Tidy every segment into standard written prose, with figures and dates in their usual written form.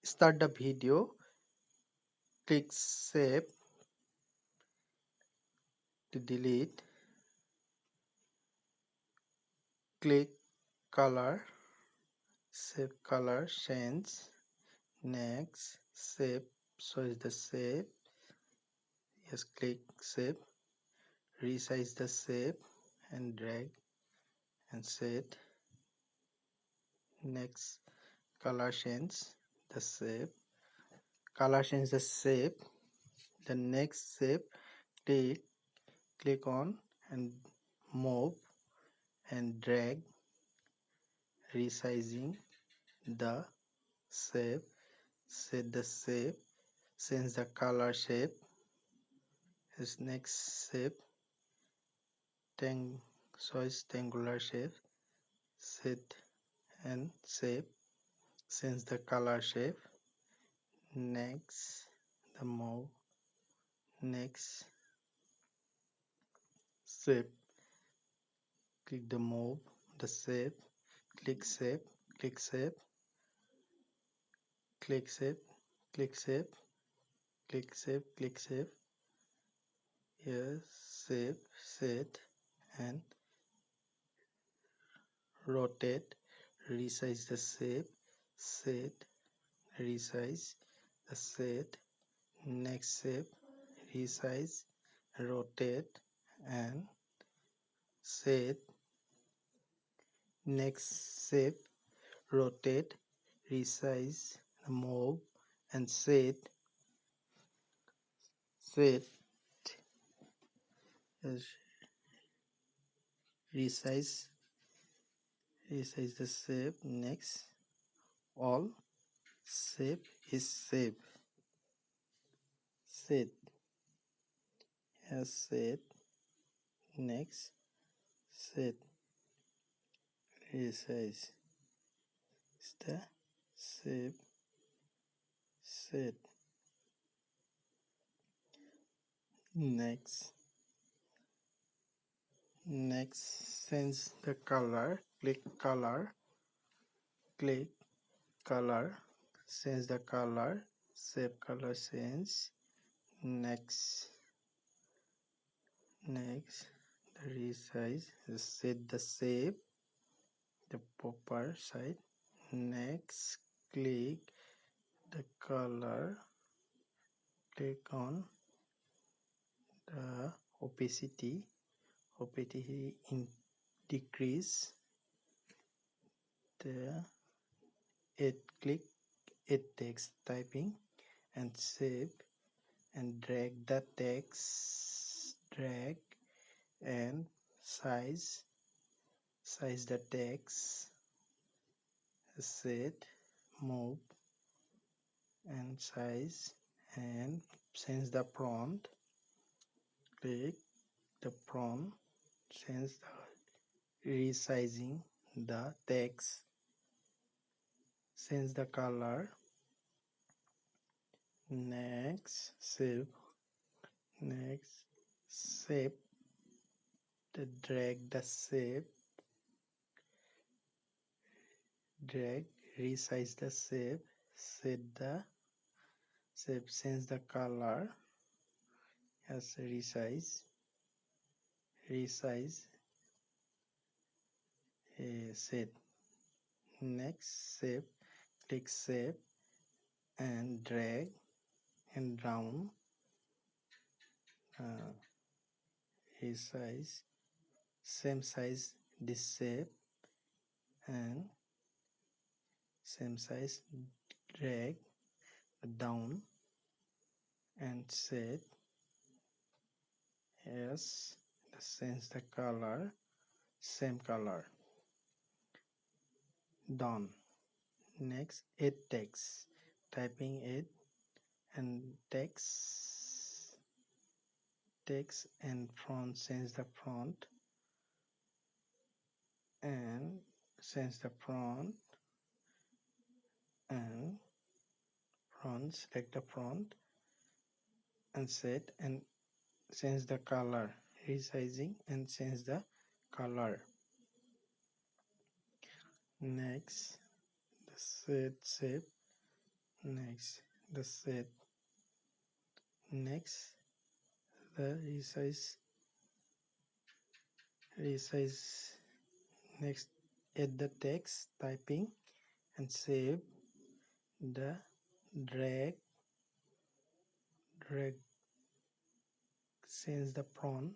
start the video, click save to delete, click color, save color change, next save, shows the save, yes, click save, resize the shape and drag and set, next color change the shape, color change the shape, the next shape click on and move and drag, resizing the shape, set the shape, change the color shape, his next shape, choice triangular shape, set and shape, change the color shape, next the move, next shape, click the move, the shape, click shape, click shape, click shape, click shape, click shape, click shape, yes, shape, set and rotate, resize the shape, set, resize the set, next shape, resize, rotate and set, next shape, rotate, resize, move and set, resize, resize the shape, next all shape is shape, set, as set, next set, resize the shape, set, next change the color, click color, click color, change the color, shape color change, next the resize, set the shape, the proper side, next click the color, click on the opacity in decrease the click text typing and save and drag the text, drag and size the text, set, move and size and change the font, click the font, change the resizing the text, change the color, next save, next shape, the drag the shape, drag, resize the shape, set the shape, change the color, as resize, set, next shape, click shape and drag and down, resize, same size this shape and same size, drag down and set, yes, change the color, same color, done. Next add text, typing it and text and font, change the font and change the font and font, select the font and set and change the color, resizing and change the color. Next the set shape next the set, next the resize, next add the text typing and save, the drag change the font,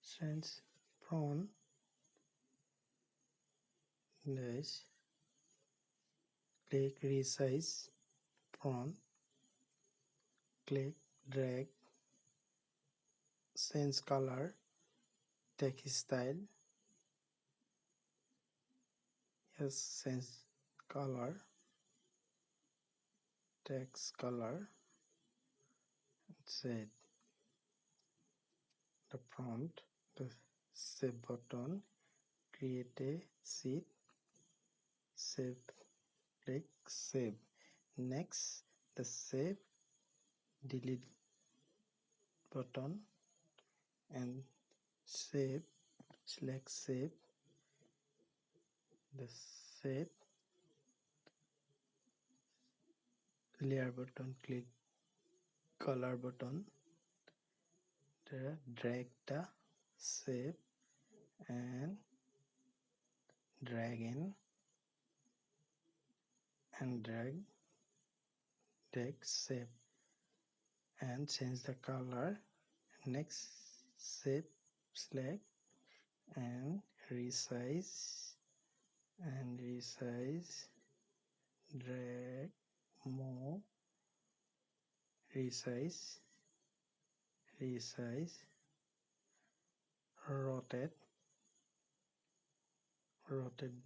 change font, this click resize font, click drag change color, text style, yes, change color, text color, set the prompt, the save button, create a sheet, save, click save, next the save delete button and save, select save, the save layer button, click color button, drag the save and drag in and drag save and change the color, next save, select and resize drag, move, resize, rotate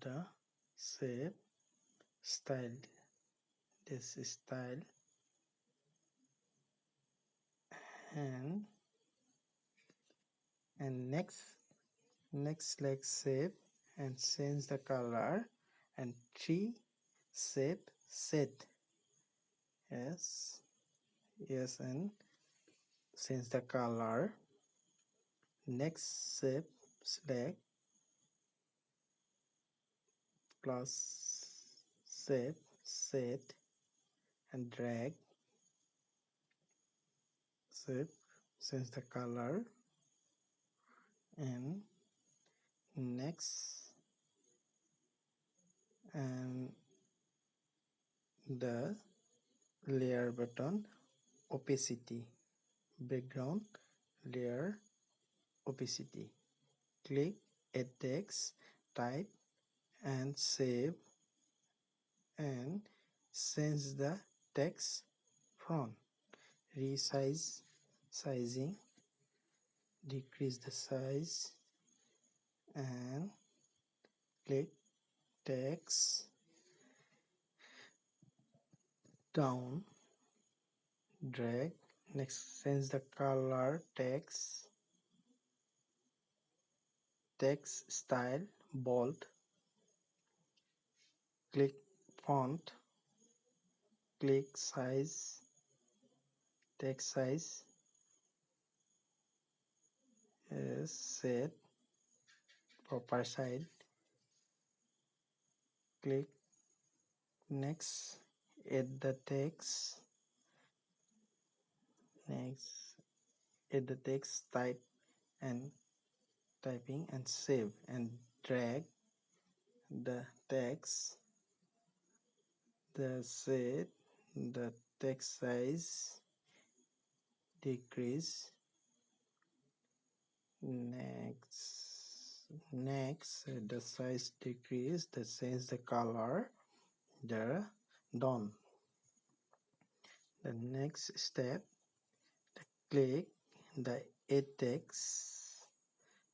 the shape, style, this style, and next select save and change the color and tree shape set, yes and change the color, next shape select plus shape set and drag shape, change the color and next and the layer button, opacity, background layer opacity, click add text type and save and change the text font, resize, sizing, decrease the size and click text down, drag, next change the color, text style, bold, click font, click size, text size is set proper side, click next, add the text, next add the text type and typing and save and drag the text, the set, the text size, decrease, next the size decrease, the change the color, the done. The next step, click the add text,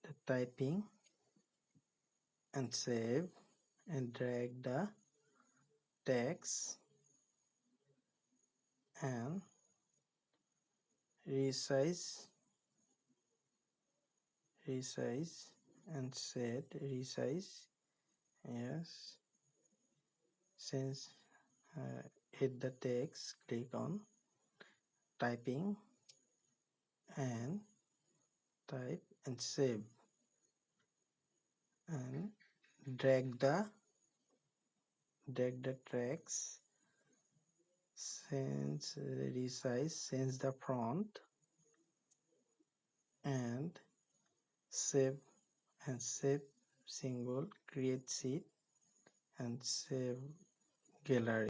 the typing and save and drag the text and resize and set resize, yes, since hit the text, click on typing and type and save and drag the text Change resize, change the font, and save save single, create sheet and save gallery.